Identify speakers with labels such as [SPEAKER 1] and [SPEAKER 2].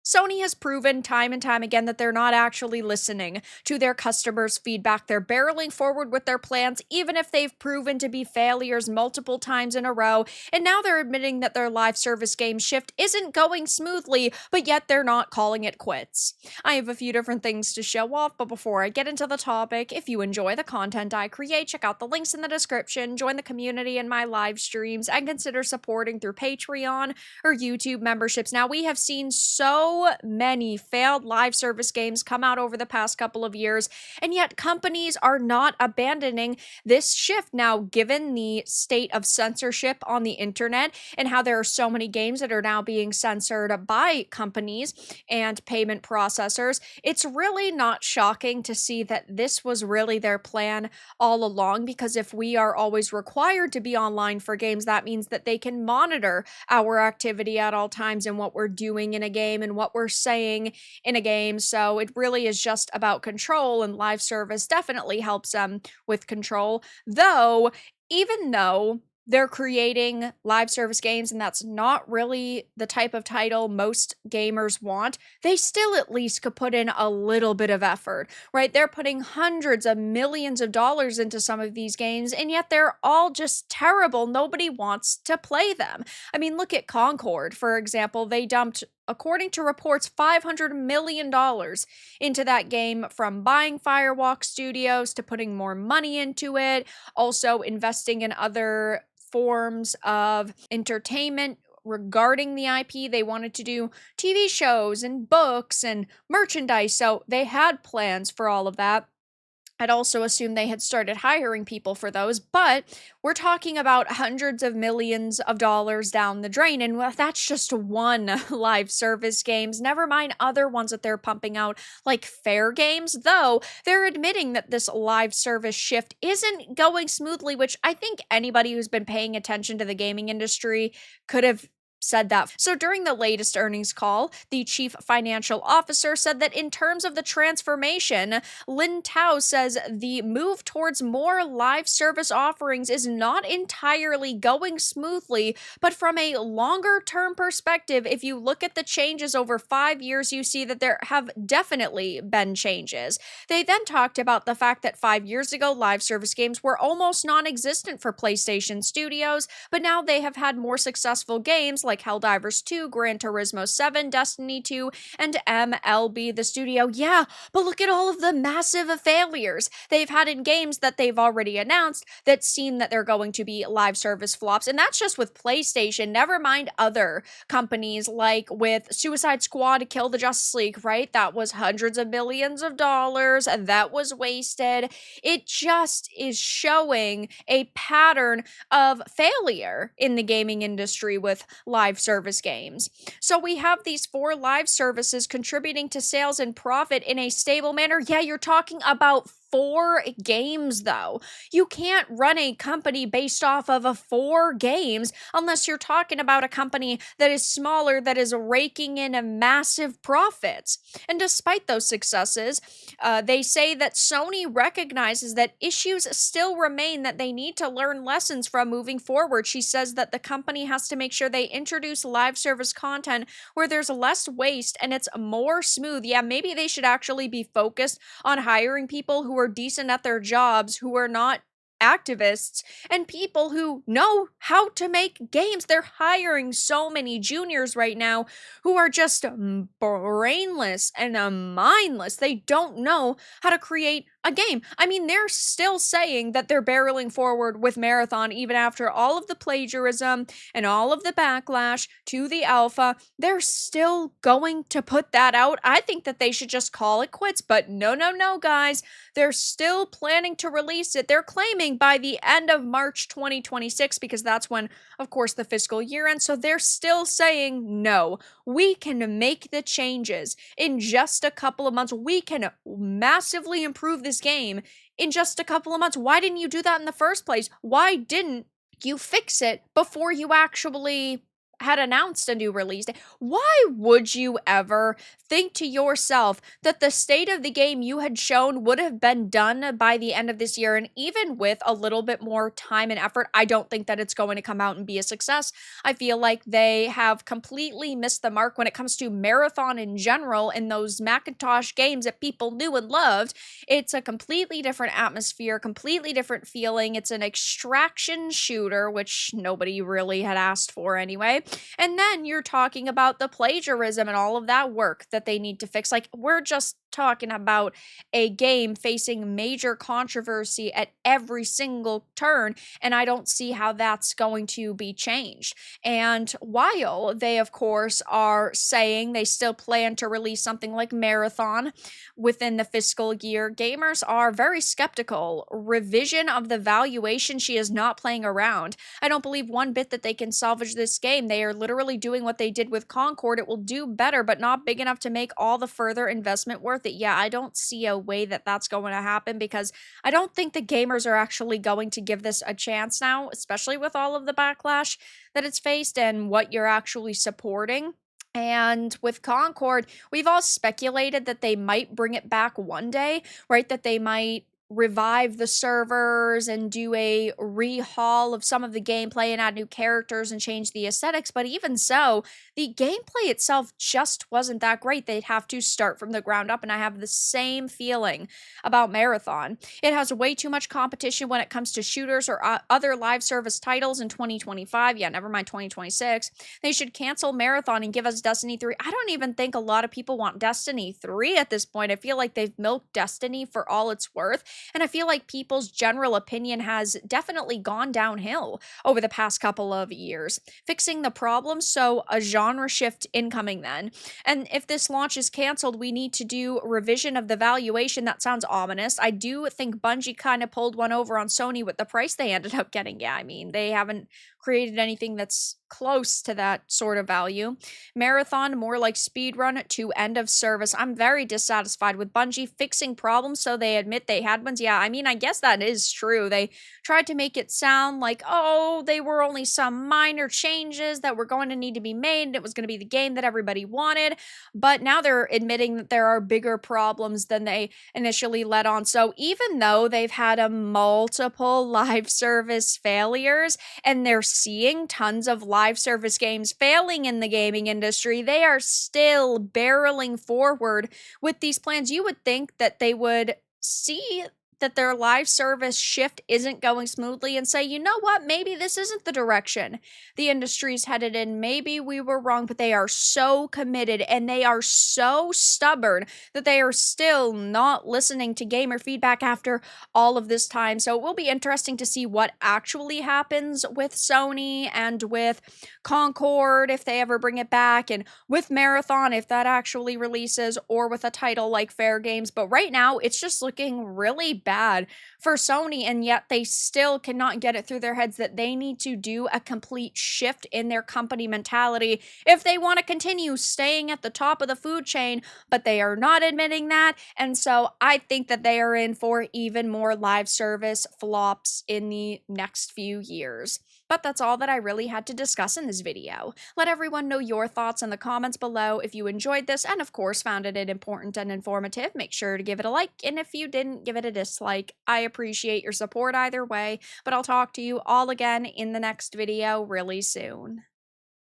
[SPEAKER 1] Sony has proven time and time again that they're not actually listening to their customers' feedback. They're barreling forward with their plans, even if they've proven to be failures multiple times in a row. And now they're admitting that their live service game shift isn't going smoothly, but yet they're not calling it quits. I have a few different things to show off, but before I get into the topic, if you enjoy the content I create, check out the links in the description, join the community in my live streams, and consider supporting through Patreon or YouTube memberships. Now, we have seen so many failed live service games come out over the past couple of years, and yet companies are not abandoning this shift. Now, given the state of censorship on the internet and how there are so many games that are now being censored by companies and payment processors, it's really not shocking to see that this was really their plan all along, because if we are always required to be online for games, that means that they can monitor our activity at all times and what we're doing in a game and what we're saying in a game. So it really is just about control, and live service definitely helps them with control. Even though they're creating live service games, and that's not really the type of title most gamers want, they still at least could put in a little bit of effort, right? They're putting hundreds of millions of dollars into some of these games, and yet they're all just terrible. Nobody wants to play them. I mean, look at Concord, for example. They dumped, according to reports, $500 million into that game, from buying Firewalk Studios to putting more money into it, also investing in other forms of entertainment regarding the IP. They wanted to do TV shows and books and merchandise, so they had plans for all of that. I'd also assume they had started hiring people for those, but we're talking about hundreds of millions of dollars down the drain, and that's just one live service games, never mind other ones that they're pumping out, like Fairgames, though they're admitting that this live service shift isn't going smoothly, which I think anybody who's been paying attention to the gaming industry could have said that. So during the latest earnings call, the chief financial officer said that in terms of the transformation, Lin Tao says the move towards more live service offerings is not entirely going smoothly, but from a longer term perspective, if you look at the changes over 5 years, you see that there have definitely been changes. They then talked about the fact that 5 years ago, live service games were almost non-existent for PlayStation Studios, but now they have had more successful games like Helldivers 2, Gran Turismo 7, Destiny 2, and MLB The Studio. Yeah, but look at all of the massive failures they've had in games that they've already announced that seem that they're going to be live service flops. And that's just with PlayStation, never mind other companies, like with Suicide Squad Kill the Justice League, right? That was hundreds of millions of dollars, and that was wasted. It just is showing a pattern of failure in the gaming industry with live service games. So we have these 4 live services contributing to sales and profit in a stable manner. Yeah, you're talking about 4 games, though. You can't run a company based off of 4 games unless you're talking about a company that is smaller, that is raking in massive profits. And despite those successes, they say that Sony recognizes that issues still remain that they need to learn lessons from moving forward. She says that the company has to make sure they introduce live service content where there's less waste and it's more smooth. Yeah, maybe they should actually be focused on hiring people who are decent at their jobs, who are not activists, and people who know how to make games. They're hiring so many juniors right now who are just brainless and mindless. They don't know how to create a game. I mean, they're still saying that they're barreling forward with Marathon even after all of the plagiarism and all of the backlash to the alpha. They're still going to put that out. I think that they should just call it quits, but no, guys. They're still planning to release it. They're claiming by the end of March 2026, because that's when, of course, the fiscal year ends. So they're still saying, no, we can make the changes in just a couple of months. We can massively improve this game in just a couple of months. Why didn't you do that in the first place? Why didn't you fix it before you actually had announced a new release date. Why would you ever think to yourself that the state of the game you had shown would have been done by the end of this year? And even with a little bit more time and effort, I don't think that it's going to come out and be a success. I feel like they have completely missed the mark when it comes to Marathon in general and those Macintosh games that people knew and loved. It's a completely different atmosphere, completely different feeling. It's an extraction shooter, which nobody really had asked for anyway. And then you're talking about the plagiarism and all of that work that they need to fix. Like, we're just talking about a game facing major controversy at every single turn, and I don't see how that's going to be changed. And while they, of course, are saying they still plan to release something like Marathon within the fiscal year, gamers are very skeptical. Revision of the valuation, she is not playing around. I don't believe one bit that they can salvage this game. They are literally doing what they did with Concord. It will do better, but not big enough to make all the further investment worth it. Yeah, I don't see a way that that's going to happen because I don't think the gamers are actually going to give this a chance now, especially with all of the backlash that it's faced and what you're actually supporting. And with Concord, we've all speculated that they might bring it back one day, right? That they might revive the servers and do a rehaul of some of the gameplay and add new characters and change the aesthetics. But even so, the gameplay itself just wasn't that great. They'd have to start from the ground up, and I have the same feeling about Marathon. It has way too much competition when it comes to shooters or other live service titles in 2025. Yeah, never mind 2026. They should cancel Marathon and give us Destiny 3. I don't even think a lot of people want Destiny 3 at this point. I feel like they've milked Destiny for all it's worth. And I feel like people's general opinion has definitely gone downhill over the past couple of years. Fixing the problem, so a genre shift incoming then. And if this launch is canceled, we need to do revision of the valuation. That sounds ominous. I do think Bungie kind of pulled one over on Sony with the price they ended up getting. Yeah, I mean, they haven't created anything that's close to that sort of value. Marathon, more like speedrun to end of service. I'm very dissatisfied with Bungie fixing problems so they admit they had ones. Yeah, I mean, I guess that is true. They tried to make it sound like, oh, they were only some minor changes that were going to need to be made, and it was going to be the game that everybody wanted. But now they're admitting that there are bigger problems than they initially let on. So even though they've had a multiple live service failures and they're seeing tons of live service games failing in the gaming industry, they are still barreling forward with these plans. You would think that they would see that their live service shift isn't going smoothly and say, you know what, maybe this isn't the direction the industry's headed in. Maybe we were wrong, but they are so committed and they are so stubborn that they are still not listening to gamer feedback after all of this time. So it will be interesting to see what actually happens with Sony and with Concord if they ever bring it back, and with Marathon if that actually releases, or with a title like Fairgames. But right now, it's just looking really bad for Sony, and yet they still cannot get it through their heads that they need to do a complete shift in their company mentality if they want to continue staying at the top of the food chain, but they are not admitting that. And so I think that they are in for even more live service flops in the next few years. But that's all that I really had to discuss in this video. Let everyone know your thoughts in the comments below. If you enjoyed this and of course found it important and informative, make sure to give it a like, and if you didn't, give it a dislike. I appreciate your support either way, but I'll talk to you all again in the next video really soon.